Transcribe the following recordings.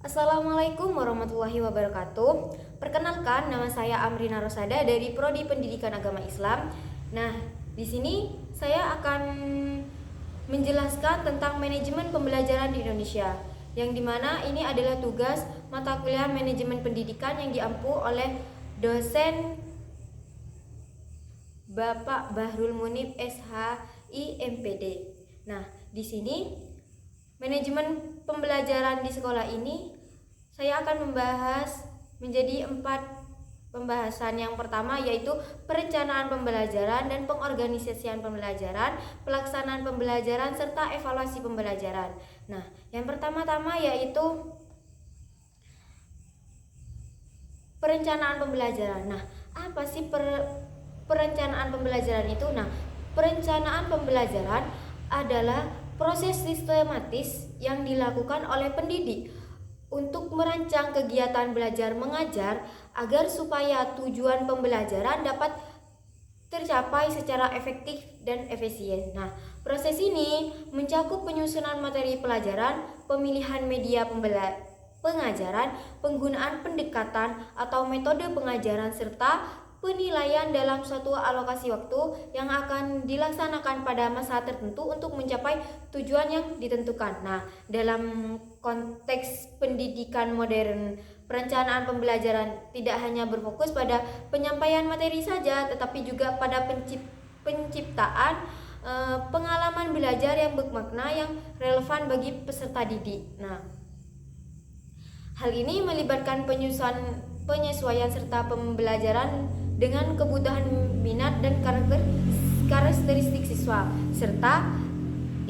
Assalamualaikum warahmatullahi wabarakatuh. Perkenalkan, nama saya Amrina Rosada dari Prodi Pendidikan Agama Islam. Nah, di sini saya akan menjelaskan tentang manajemen pembelajaran di Indonesia, yang dimana ini adalah tugas mata kuliah manajemen pendidikan yang diampu oleh dosen Bapak Bahrul Munib SHI MPD. Nah, di sini manajemen pembelajaran di sekolah ini saya akan membahas menjadi 4 pembahasan. Yang pertama yaitu perencanaan pembelajaran dan pengorganisasian pembelajaran, pelaksanaan pembelajaran serta evaluasi pembelajaran. Nah, yang pertama-tama yaitu perencanaan pembelajaran. Nah, apa sih perencanaan pembelajaran itu? Nah, perencanaan pembelajaran adalah proses sistematis yang dilakukan oleh pendidik untuk merancang kegiatan belajar mengajar agar supaya tujuan pembelajaran dapat tercapai secara efektif dan efisien. Nah, proses ini mencakup penyusunan materi pelajaran, pemilihan media pengajaran, penggunaan pendekatan atau metode pengajaran, serta penilaian dalam suatu alokasi waktu yang akan dilaksanakan pada masa tertentu untuk mencapai tujuan yang ditentukan. Nah, dalam konteks pendidikan modern, perencanaan pembelajaran tidak hanya berfokus pada penyampaian materi saja, tetapi juga pada penciptaan pengalaman belajar yang bermakna yang relevan bagi peserta didik. Nah, hal ini melibatkan penyesuaian serta pembelajaran dengan kebutuhan minat dan karakteristik siswa, serta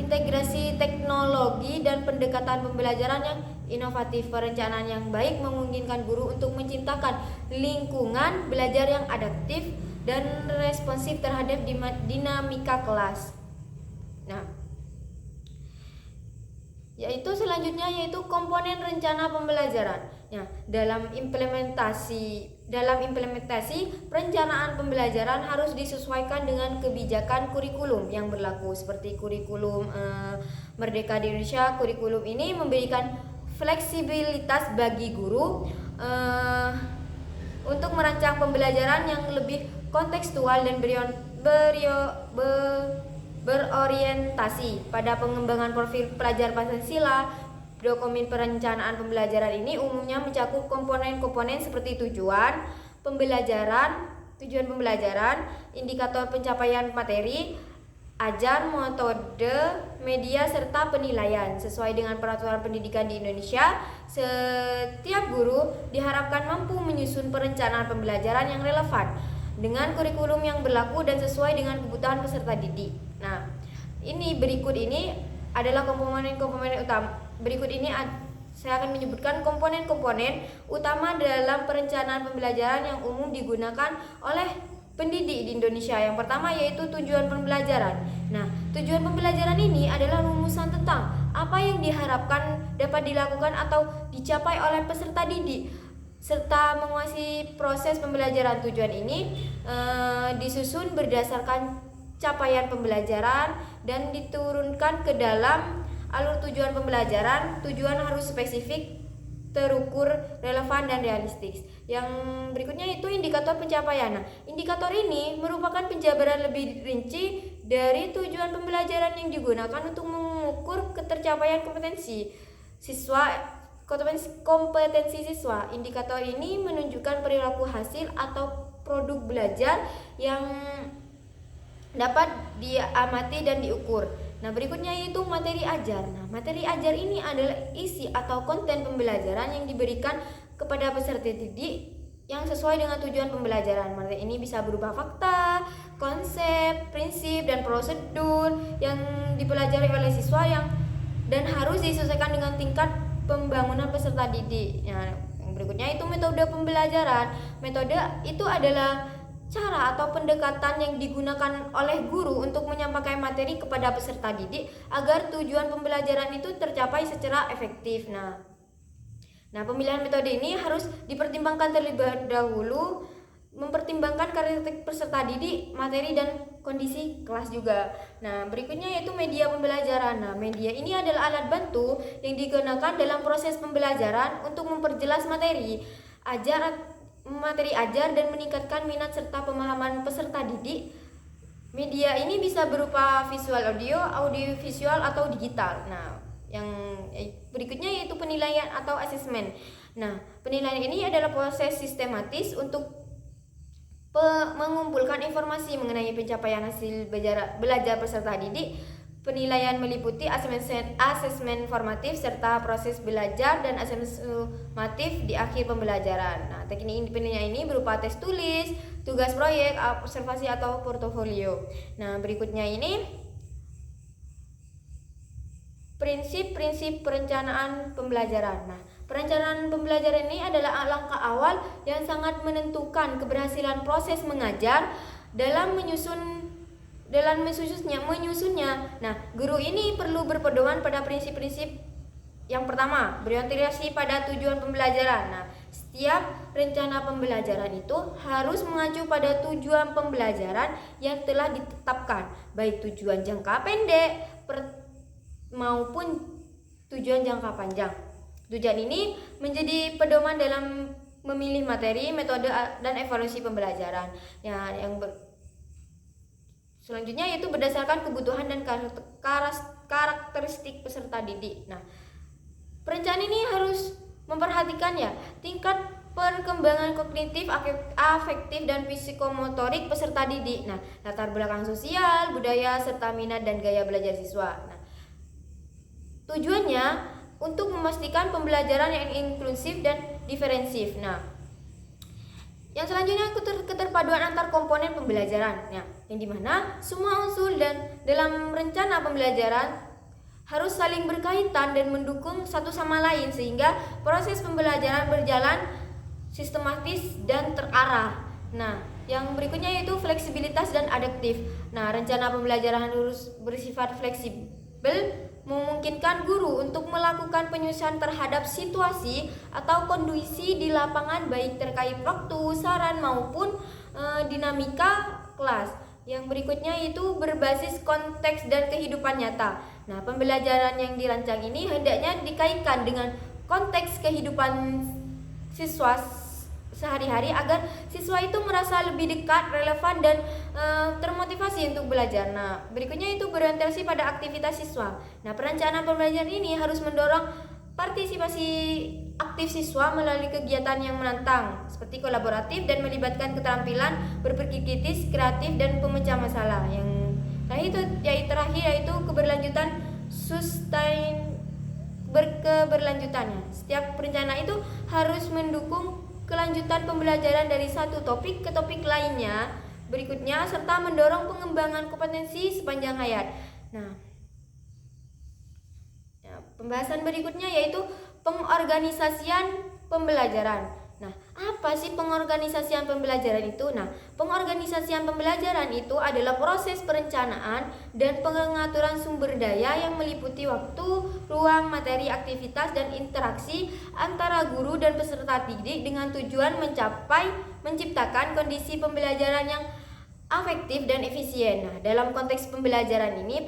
integrasi teknologi dan pendekatan pembelajaran yang inovatif. Perencanaan yang baik memungkinkan guru untuk menciptakan lingkungan belajar yang adaptif dan responsif terhadap dinamika kelas. Nah, selanjutnya yaitu komponen rencana pembelajaran. Nah, dalam implementasi perencanaan pembelajaran harus disesuaikan dengan kebijakan kurikulum yang berlaku, seperti kurikulum Merdeka di Indonesia. Kurikulum ini memberikan fleksibilitas bagi guru untuk merancang pembelajaran yang lebih kontekstual dan berorientasi pada pengembangan profil pelajar Pancasila. Dokumen perencanaan pembelajaran ini umumnya mencakup komponen-komponen seperti tujuan pembelajaran, indikator pencapaian materi, ajar, metode, media, serta penilaian. Sesuai dengan peraturan pendidikan di Indonesia, setiap guru diharapkan mampu menyusun perencanaan pembelajaran yang relevan dengan kurikulum yang berlaku dan sesuai dengan kebutuhan peserta didik. Nah, berikut ini adalah komponen-komponen utama. Berikut ini saya akan menyebutkan komponen-komponen utama dalam perencanaan pembelajaran yang umum digunakan oleh pendidik di Indonesia. Yang pertama yaitu tujuan pembelajaran. Nah, tujuan pembelajaran ini adalah rumusan tentang apa yang diharapkan dapat dilakukan atau dicapai oleh peserta didik serta menguasai proses pembelajaran. Tujuan ini disusun berdasarkan capaian pembelajaran dan diturunkan ke dalam alur tujuan pembelajaran. Tujuan harus spesifik, terukur, relevan, dan realistis. Yang berikutnya itu indikator pencapaian. Nah, indikator ini merupakan penjabaran lebih rinci dari tujuan pembelajaran yang digunakan untuk mengukur ketercapaian kompetensi siswa. Indikator ini menunjukkan perilaku hasil atau produk belajar yang dapat diamati dan diukur. Nah, berikutnya yaitu materi ajar. Nah, materi ajar ini adalah isi atau konten pembelajaran yang diberikan kepada peserta didik yang sesuai dengan tujuan pembelajaran. Materi ini bisa berupa fakta, konsep, prinsip, dan prosedur yang dipelajari oleh siswa dan harus disesuaikan dengan tingkat pembangunan peserta didik. Nah, yang berikutnya itu metode pembelajaran. Metode itu adalah cara atau pendekatan yang digunakan oleh guru untuk menyampaikan materi kepada peserta didik agar tujuan pembelajaran itu tercapai secara efektif. Nah, pemilihan metode ini harus dipertimbangkan terlebih dahulu, mempertimbangkan karakteristik peserta didik, materi, dan kondisi kelas juga. Nah, berikutnya yaitu media pembelajaran. Nah, media ini adalah alat bantu yang digunakan dalam proses pembelajaran untuk memperjelas materi ajar dan meningkatkan minat serta pemahaman peserta didik. Media ini bisa berupa visual audio, visual atau digital. Nah, yang berikutnya yaitu penilaian atau asesmen. Nah, penilaian ini adalah proses sistematis untuk mengumpulkan informasi mengenai pencapaian hasil belajar peserta didik. Penilaian meliputi asesmen formatif serta proses belajar dan asesmen sumatif di akhir pembelajaran. Nah, teknik penilaian ini berupa tes tulis, tugas proyek, observasi atau portofolio. Nah, berikutnya ini prinsip-prinsip perencanaan pembelajaran. Nah, perencanaan pembelajaran ini adalah langkah awal yang sangat menentukan keberhasilan proses mengajar dalam menyusunnya. Nah, guru ini perlu berpedoman pada prinsip-prinsip. Yang pertama, berorientasi pada tujuan pembelajaran. Nah, setiap rencana pembelajaran itu harus mengacu pada tujuan pembelajaran yang telah ditetapkan, baik tujuan jangka pendek maupun tujuan jangka panjang. Tujuan ini menjadi pedoman dalam memilih materi, metode, dan evaluasi pembelajaran. Ya, selanjutnya yaitu berdasarkan kebutuhan dan karakteristik peserta didik. Nah, perencanaan ini harus memperhatikan tingkat perkembangan kognitif, afektif, dan psikomotorik peserta didik. Nah, latar belakang sosial, budaya, serta minat dan gaya belajar siswa. Nah, tujuannya untuk memastikan pembelajaran yang inklusif dan diferensif. Nah, yang selanjutnya keterpaduan antar komponen pembelajaran. Nah, yang dimana semua unsur dan dalam rencana pembelajaran harus saling berkaitan dan mendukung satu sama lain sehingga proses pembelajaran berjalan sistematis dan terarah. Nah, yang berikutnya yaitu fleksibilitas dan adaptif. Nah, rencana pembelajaran harus bersifat fleksibel, memungkinkan guru untuk melakukan penyusunan terhadap situasi atau kondisi di lapangan baik terkait waktu, saran maupun dinamika kelas. Yang berikutnya itu berbasis konteks dan kehidupan nyata. Nah, pembelajaran yang dirancang ini hendaknya dikaitkan dengan konteks kehidupan siswa sehari-hari agar siswa itu merasa lebih dekat, relevan, dan termotivasi untuk belajar. Nah, berikutnya itu berorientasi pada aktivitas siswa. Nah, perencanaan pembelajaran ini harus mendorong partisipasi aktif siswa melalui kegiatan yang menantang seperti kolaboratif dan melibatkan keterampilan berpikir kritis, kreatif, dan pemecah masalah. Yang terakhir yaitu keberlanjutan berkeberlanjutannya. Setiap perencanaan itu harus mendukung kelanjutan pembelajaran dari satu topik ke topik lainnya berikutnya serta mendorong pengembangan kompetensi sepanjang hayat. Nah, pembahasan berikutnya yaitu pengorganisasian pembelajaran. Nah, apa sih pengorganisasian pembelajaran itu? Nah, pengorganisasian pembelajaran itu adalah proses perencanaan dan pengaturan sumber daya yang meliputi waktu, ruang, materi, aktivitas, dan interaksi antara guru dan peserta didik dengan tujuan menciptakan kondisi pembelajaran yang efektif dan efisien. Nah, dalam konteks pembelajaran ini,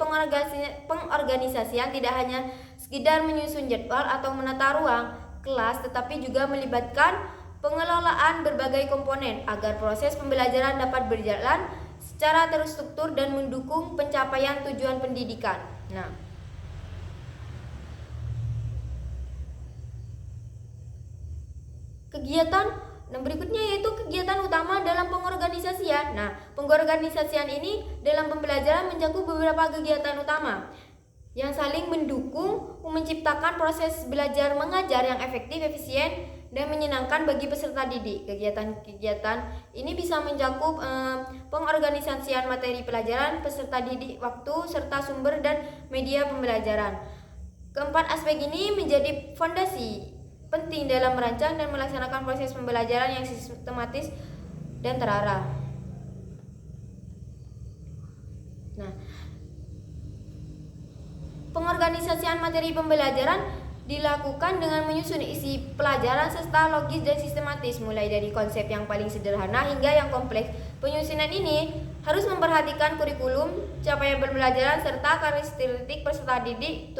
pengorganisasian tidak hanya sekedar menyusun jadwal atau menata ruang kelas, tetapi juga melibatkan pengelolaan berbagai komponen agar proses pembelajaran dapat berjalan secara terstruktur dan mendukung pencapaian tujuan pendidikan. Nah, berikutnya yaitu kegiatan utama dalam pengorganisasian. Nah, pengorganisasian ini dalam pembelajaran mencakup beberapa kegiatan utama yang saling mendukung menciptakan proses belajar mengajar yang efektif, efisien, dan menyenangkan bagi peserta didik. Kegiatan-kegiatan ini bisa mencakup pengorganisasian materi pelajaran, peserta didik, waktu, serta sumber dan media pembelajaran. Keempat aspek ini menjadi fondasi penting dalam merancang dan melaksanakan proses pembelajaran yang sistematis dan terarah. Nah, pengorganisasian materi pembelajaran dilakukan dengan menyusun isi pelajaran serta logis dan sistematis, mulai dari konsep yang paling sederhana hingga yang kompleks. Penyusunan ini harus memperhatikan kurikulum, capaian pembelajaran, serta karakteristik peserta didik.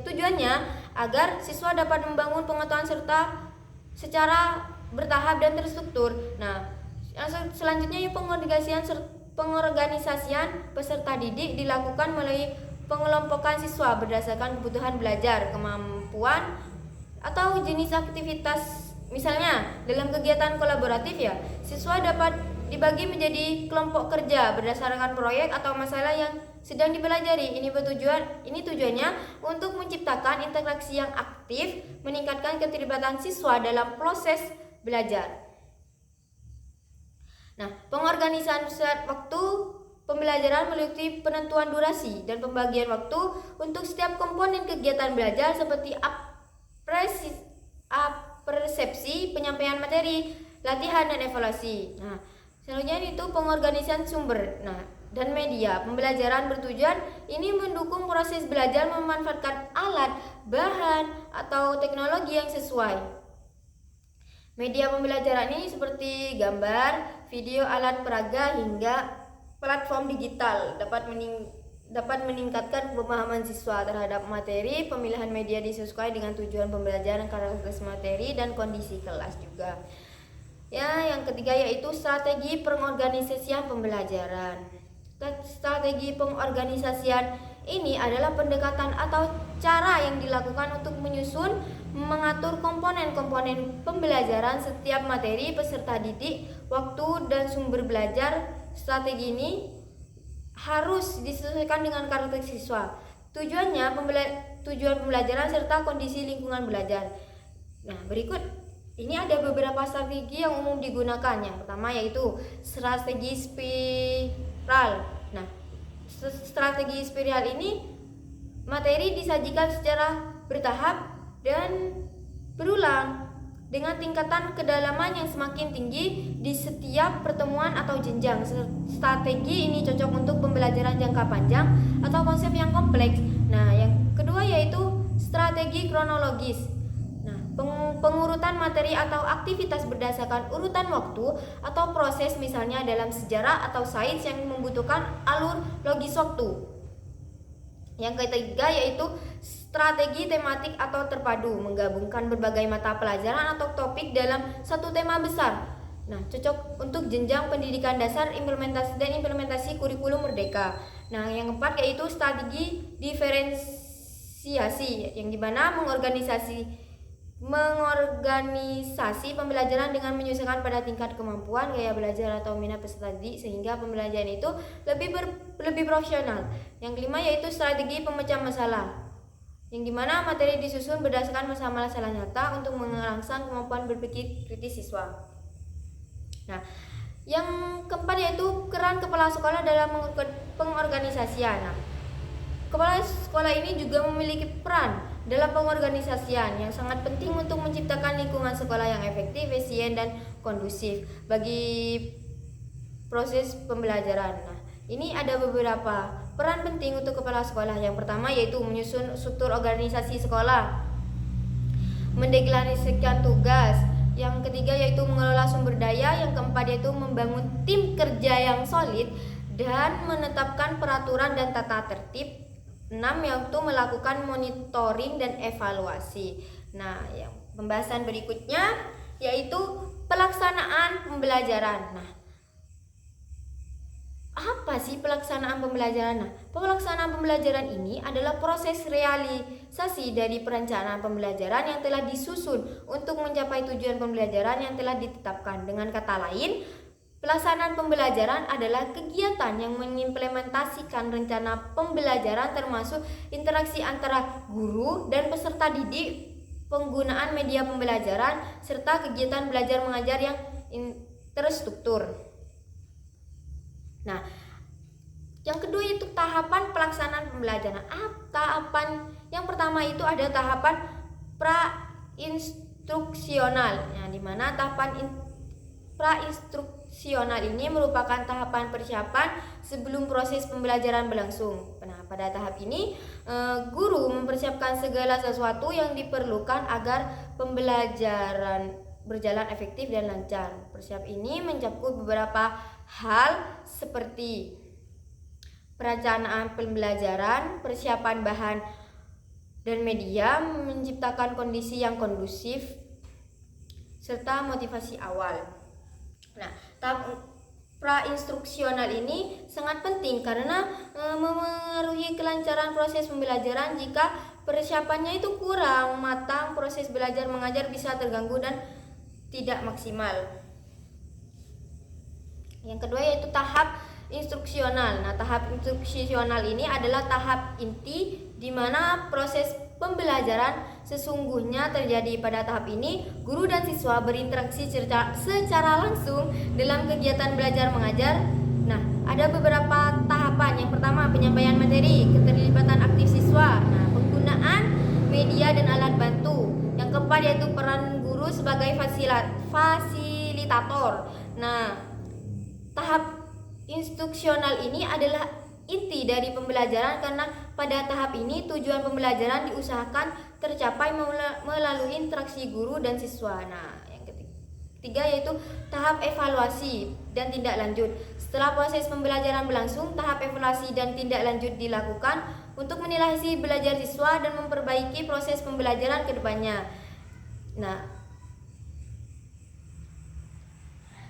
Tujuannya agar siswa dapat membangun pengetahuan serta secara bertahap dan terstruktur. Nah, yang selanjutnya pengorganisasian peserta didik dilakukan melalui pengelompokan siswa berdasarkan kebutuhan belajar, kemampuan, atau jenis aktivitas. Misalnya, dalam kegiatan kolaboratif ya, siswa dapat dibagi menjadi kelompok kerja berdasarkan proyek atau masalah yang sedang dipelajari. Ini tujuannya untuk menciptakan interaksi yang aktif, meningkatkan keterlibatan siswa dalam proses belajar. Nah, pengorganisasian waktu pembelajaran meliputi penentuan durasi dan pembagian waktu untuk setiap komponen kegiatan belajar seperti persepsi, penyampaian materi, latihan, dan evaluasi. Nah, selanjutnya itu pengorganisasian sumber dan media pembelajaran bertujuan ini mendukung proses belajar memanfaatkan alat, bahan, atau teknologi yang sesuai. Media pembelajaran ini seperti gambar, video, alat peraga, hingga platform digital dapat meningkatkan pemahaman siswa terhadap materi. Pemilihan media disesuaikan dengan tujuan pembelajaran, karakteristik materi, dan kondisi kelas juga. Ya, yang ketiga yaitu strategi pengorganisasian pembelajaran. Strategi pengorganisasian ini adalah pendekatan atau cara yang dilakukan untuk menyusun, mengatur komponen-komponen pembelajaran setiap materi peserta didik, waktu, dan sumber belajar. Strategi ini harus disesuaikan dengan karakteristik siswa, tujuan pembelajaran, serta kondisi lingkungan belajar. Nah, berikut ini ada beberapa strategi yang umum digunakan. Yang pertama yaitu strategi spiral. Nah, strategi spiral ini materi disajikan secara bertahap dan berulang dengan tingkatan kedalaman yang semakin tinggi di setiap pertemuan atau jenjang. Strategi ini cocok untuk pembelajaran jangka panjang atau konsep yang kompleks. Nah, yang kedua yaitu strategi kronologis. Nah, pengurutan materi atau aktivitas berdasarkan urutan waktu atau proses, misalnya dalam sejarah atau sains yang membutuhkan alur logis waktu. Yang ketiga yaitu strategi tematik atau terpadu, menggabungkan berbagai mata pelajaran atau topik dalam satu tema besar. Nah, cocok untuk jenjang pendidikan dasar, implementasi kurikulum merdeka. Nah, yang keempat yaitu strategi diferensiasi, yang dimana mengorganisasi pembelajaran dengan menyesuaikan pada tingkat kemampuan, gaya belajar, atau minat peserta didik sehingga pembelajaran itu lebih profesional. Yang kelima yaitu strategi pemecah masalah, yang dimana materi disusun berdasarkan masalah nyata untuk merangsang kemampuan berpikir kritis siswa. Nah, yang keempat yaitu peran kepala sekolah dalam pengorganisasian. Nah, kepala sekolah ini juga memiliki peran dalam pengorganisasian yang sangat penting untuk menciptakan lingkungan sekolah yang efektif, efisien, dan kondusif bagi proses pembelajaran. Nah, ini ada beberapa peran penting untuk kepala sekolah. Yang pertama yaitu menyusun struktur organisasi sekolah, mendeklarasikan tugas. Yang ketiga yaitu mengelola sumber daya. Yang keempat yaitu membangun tim kerja yang solid dan menetapkan peraturan dan tata tertib. 6 yaitu melakukan monitoring dan evaluasi. Nah, yang pembahasan berikutnya yaitu pelaksanaan pembelajaran. Nah, apa sih pelaksanaan pembelajaran? Nah, pelaksanaan pembelajaran ini adalah proses realisasi dari perencanaan pembelajaran yang telah disusun untuk mencapai tujuan pembelajaran yang telah ditetapkan. Dengan kata lain, pelaksanaan pembelajaran adalah kegiatan yang mengimplementasikan rencana pembelajaran termasuk interaksi antara guru dan peserta didik, penggunaan media pembelajaran, serta kegiatan belajar mengajar yang terstruktur. Nah, yang kedua itu tahapan pelaksanaan pembelajaran. Tahapan yang pertama itu ada tahapan pra-instruksional. Yang dimana tahapan pra-instruksional ini merupakan tahapan persiapan sebelum proses pembelajaran berlangsung. Nah, pada tahap ini guru mempersiapkan segala sesuatu yang diperlukan agar pembelajaran berjalan efektif dan lancar. Persiapan ini mencakup beberapa hal seperti perencanaan pembelajaran, persiapan bahan dan media, menciptakan kondisi yang kondusif, serta motivasi awal. Nah, tahap pra-instruksional ini sangat penting karena memengaruhi kelancaran proses pembelajaran. Jika persiapannya itu kurang matang, proses belajar mengajar bisa terganggu dan tidak maksimal. Yang kedua yaitu tahap instruksional. Nah, tahap instruksional ini adalah tahap inti di mana proses pembelajaran sesungguhnya terjadi. Pada tahap ini, guru dan siswa berinteraksi secara langsung dalam kegiatan belajar mengajar. Nah, ada beberapa tahapan. Yang pertama, penyampaian materi, keterlibatan aktif siswa. Nah, penggunaan media dan alat bantu. Yang keempat yaitu peran guru sebagai fasilitator. Nah, tahap instruksional ini adalah inti dari pembelajaran karena pada tahap ini tujuan pembelajaran diusahakan tercapai melalui interaksi guru dan siswa. Nah, yang ketiga yaitu tahap evaluasi dan tindak lanjut. Setelah proses pembelajaran berlangsung, tahap evaluasi dan tindak lanjut dilakukan untuk menilai hasil belajar siswa dan memperbaiki proses pembelajaran ke depannya. Nah,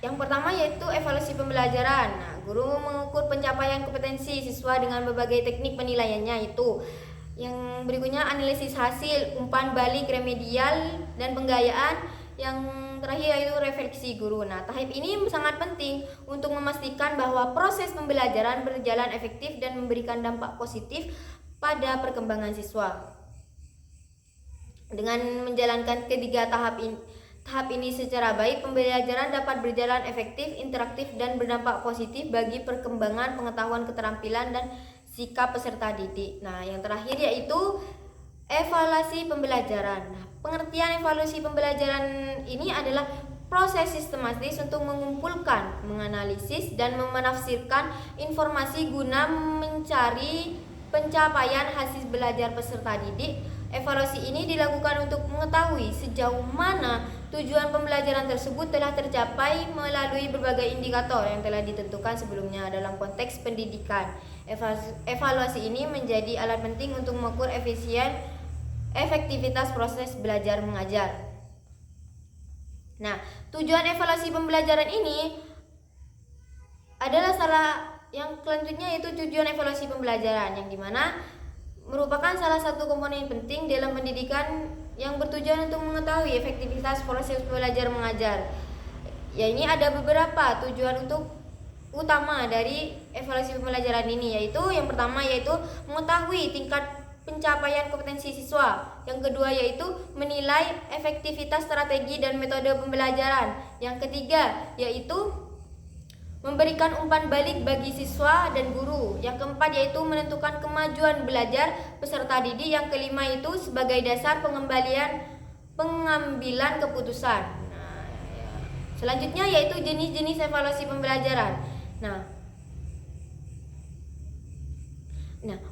yang pertama yaitu evaluasi pembelajaran. Nah, guru mengukur pencapaian kompetensi siswa dengan berbagai teknik penilaiannya itu. Yang berikutnya analisis hasil, umpan balik remedial dan penggayaan. Yang terakhir yaitu refleksi guru. Nah, tahap ini sangat penting untuk memastikan bahwa proses pembelajaran berjalan efektif dan memberikan dampak positif pada perkembangan siswa. Dengan menjalankan ketiga tahap ini secara baik, pembelajaran dapat berjalan efektif, interaktif, dan berdampak positif bagi perkembangan pengetahuan, keterampilan, dan sikap peserta didik. Nah, yang terakhir yaitu evaluasi pembelajaran. Nah, pengertian evaluasi pembelajaran ini adalah proses sistematis untuk mengumpulkan, menganalisis, dan menafsirkan informasi guna mencari pencapaian hasil belajar peserta didik. Evaluasi ini dilakukan untuk mengetahui sejauh mana tujuan pembelajaran tersebut telah tercapai melalui berbagai indikator yang telah ditentukan sebelumnya dalam konteks pendidikan. Evaluasi ini menjadi alat penting untuk mengukur efektivitas proses belajar mengajar. Nah, tujuan evaluasi pembelajaran ini adalah yang selanjutnya yaitu tujuan evaluasi pembelajaran, yang dimana merupakan salah satu komponen penting dalam pendidikan yang bertujuan untuk mengetahui efektivitas proses belajar mengajar. Ya, ini ada beberapa tujuan utama dari evaluasi pembelajaran ini, yaitu yang pertama yaitu mengetahui tingkat pencapaian kompetensi siswa. Yang kedua yaitu menilai efektivitas strategi dan metode pembelajaran. Yang ketiga yaitu memberikan umpan balik bagi siswa dan guru. Yang keempat yaitu menentukan kemajuan belajar peserta didik. Yang kelima itu sebagai dasar pengambilan keputusan. Nah, selanjutnya yaitu jenis-jenis evaluasi pembelajaran. Nah,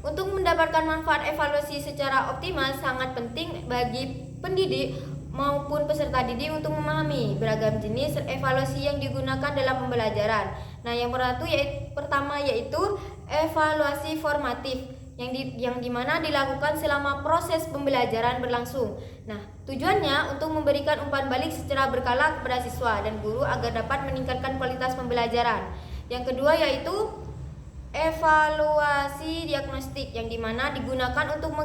untuk mendapatkan manfaat evaluasi secara optimal sangat penting bagi pendidik maupun peserta didik untuk memahami beragam jenis evaluasi yang digunakan dalam pembelajaran. Nah, yang pertama yaitu evaluasi formatif yang dimana dilakukan selama proses pembelajaran berlangsung. Nah, tujuannya untuk memberikan umpan balik secara berkala kepada siswa dan guru agar dapat meningkatkan kualitas pembelajaran. Yang kedua yaitu evaluasi diagnostik yang dimana digunakan untuk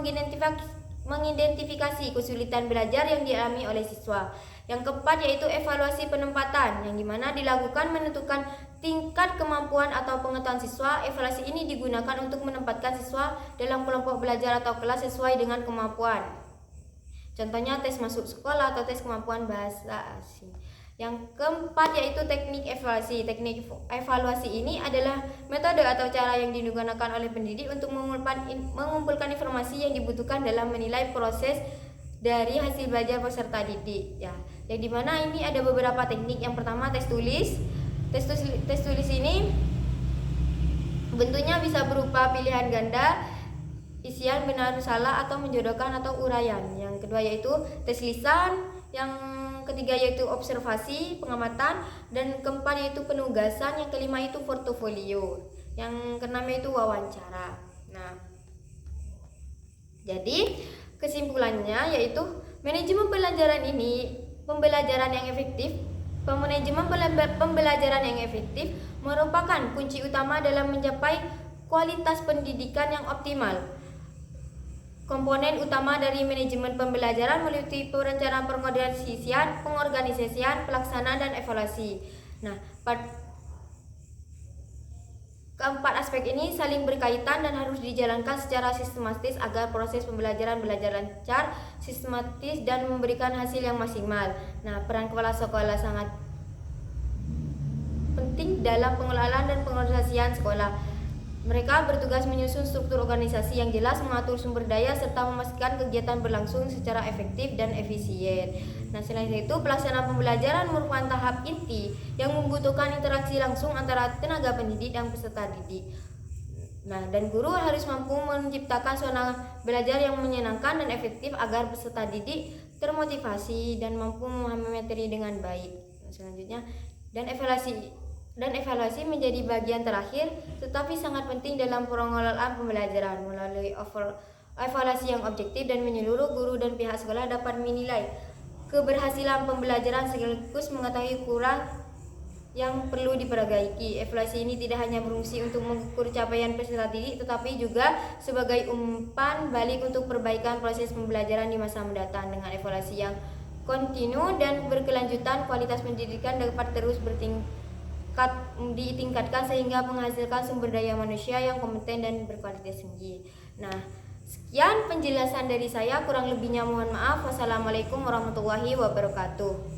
mengidentifikasi kesulitan belajar yang dialami oleh siswa. Yang keempat yaitu evaluasi penempatan yang dimana dilakukan menentukan tingkat kemampuan atau pengetahuan siswa. Evaluasi ini digunakan untuk menempatkan siswa dalam kelompok belajar atau kelas sesuai dengan kemampuan. Contohnya tes masuk sekolah atau tes kemampuan bahasa asing. Yang keempat yaitu teknik evaluasi. Teknik evaluasi ini adalah metode atau cara yang digunakan oleh pendidik untuk mengumpulkan informasi yang dibutuhkan dalam menilai proses dari hasil belajar peserta didik. Ya, yang dimana ini ada beberapa teknik. Yang pertama tes tulis. Tes tulis ini bentuknya bisa berupa pilihan ganda, isian benar salah atau menjodohkan atau uraian. Yang kedua yaitu tes lisan. Yang ketiga yaitu observasi, pengamatan, dan keempat yaitu penugasan, yang kelima itu portofolio, yang keenam itu wawancara. Nah, jadi kesimpulannya yaitu manajemen pembelajaran yang efektif. Manajemen pembelajaran yang efektif merupakan kunci utama dalam mencapai kualitas pendidikan yang optimal. Komponen utama dari manajemen pembelajaran meliputi perencanaan, pengorganisasian, pelaksanaan, dan evaluasi. Nah, keempat aspek ini saling berkaitan dan harus dijalankan secara sistematis agar proses pembelajaran lancar, sistematis, dan memberikan hasil yang maksimal. Nah, peran kepala sekolah sangat penting dalam pengelolaan dan pengorganisasian sekolah. Mereka bertugas menyusun struktur organisasi yang jelas, mengatur sumber daya, serta memastikan kegiatan berlangsung secara efektif dan efisien. Nah, selain itu, pelaksanaan pembelajaran merupakan tahap inti yang membutuhkan interaksi langsung antara tenaga pendidik dan peserta didik. Nah, dan guru harus mampu menciptakan suasana belajar yang menyenangkan dan efektif agar peserta didik termotivasi dan mampu memahami materi dengan baik. Nah, selanjutnya, dan evaluasi menjadi bagian terakhir tetapi sangat penting dalam pengelolaan pembelajaran. Melalui evaluasi yang objektif dan menyeluruh, guru dan pihak sekolah dapat menilai keberhasilan pembelajaran sekaligus mengetahui kurang yang perlu diperbaiki. Evaluasi ini tidak hanya berfungsi untuk mengukur capaian peserta didik tetapi juga sebagai umpan balik untuk perbaikan proses pembelajaran di masa mendatang. Dengan evaluasi yang kontinu dan berkelanjutan, kualitas pendidikan dapat terus ditingkatkan sehingga menghasilkan sumber daya manusia yang kompeten dan berkualitas tinggi. Nah, sekian penjelasan dari saya, kurang lebihnya mohon maaf. Wassalamualaikum warahmatullahi wabarakatuh.